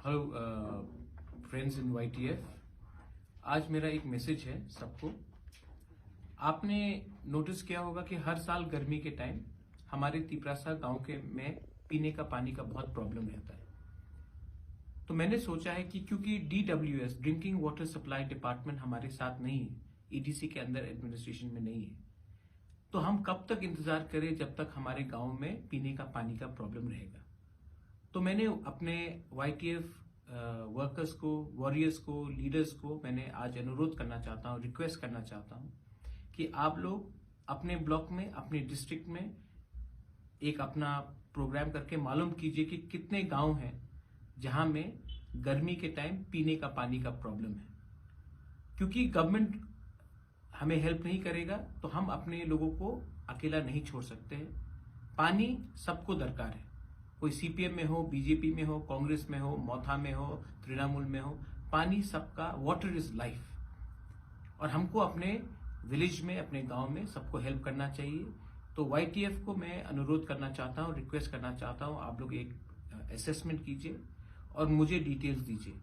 Hello friends इन YTF। आज मेरा एक मैसेज है सबको। आपने नोटिस किया होगा कि हर साल गर्मी के टाइम हमारे तिपरासा गांव के में पीने का पानी का बहुत प्रॉब्लम रहता है। तो मैंने सोचा है कि क्योंकि DWS drinking water supply department हमारे साथ नहीं है, EDC के अंदर एडमिनिस्ट्रेशन में नहीं है, तो हम कब तक इंतजार करें जब तक हमारे गांव में पीने का पानी का प्रॉब्लम रहेगा। तो मैंने अपने YTF वर्कर्स को, वॉरियर्स को, लीडर्स को मैंने आज अनुरोध करना चाहता हूं, रिक्वेस्ट करना चाहता हूं कि आप लोग अपने ब्लॉक में, अपने डिस्ट्रिक्ट में एक अपना प्रोग्राम करके मालूम कीजिए कि कितने गांव हैं जहां में गर्मी के टाइम पीने का पानी का प्रॉब्लम है। क्योंकि गवर्नमेंट हमें हेल्प नहीं करेगा तो हम अपने लोगों को अकेला नहीं छोड़ सकते हैं। पानी सबको दरकार है, कोई CPM में हो, BJP में हो, कांग्रेस में हो, मौथा में हो, तृणमूल में हो, पानी सबका, वाटर इज लाइफ। और हमको अपने विलेज में, अपने गांव में सबको हेल्प करना चाहिए। तो YTF को मैं अनुरोध करना चाहता हूं, रिक्वेस्ट करना चाहता हूं, आप लोग एक असेसमेंट कीजिए और मुझे डिटेल्स दीजिए।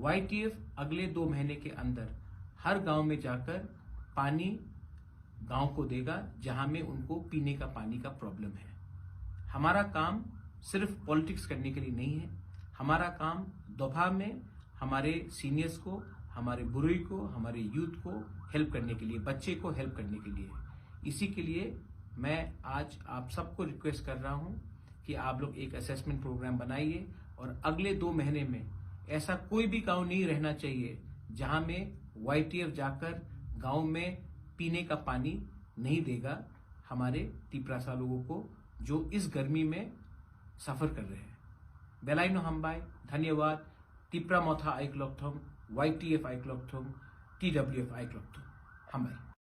YTF अगले 2 महीने के अंदर हर गांव में जाकर पानी गांव को देगा जहां में उनको पीने का पानी का प्रॉब्लम है। हमारा काम सिर्फ पॉलिटिक्स करने के लिए नहीं है, हमारा काम दोपहर में हमारे सीनियर्स को, हमारे बुजुर्ग को, हमारे यूथ को हेल्प करने के लिए, बच्चे को हेल्प करने के लिए। इसी के लिए मैं आज आप सबको रिक्वेस्ट कर रहा हूं कि आप लोग एक असेसमेंट प्रोग्राम बनाइए और अगले 2 महीने में ऐसा कोई भी गांव नहीं रहना चाहिए जहां में YTF जाकर गांव में पीने का पानी नहीं देगा हमारे तिपरासा लोगों को जो इस गर्मी में सफर कर रहे हैं। बेलाइनो हमबाई, धन्यवाद। तिप्रा मोथा आइक्लॉक्थोंग, YTF आइक्लॉक्थोंग, TWF आइक्लॉक्थोंग हमबाई।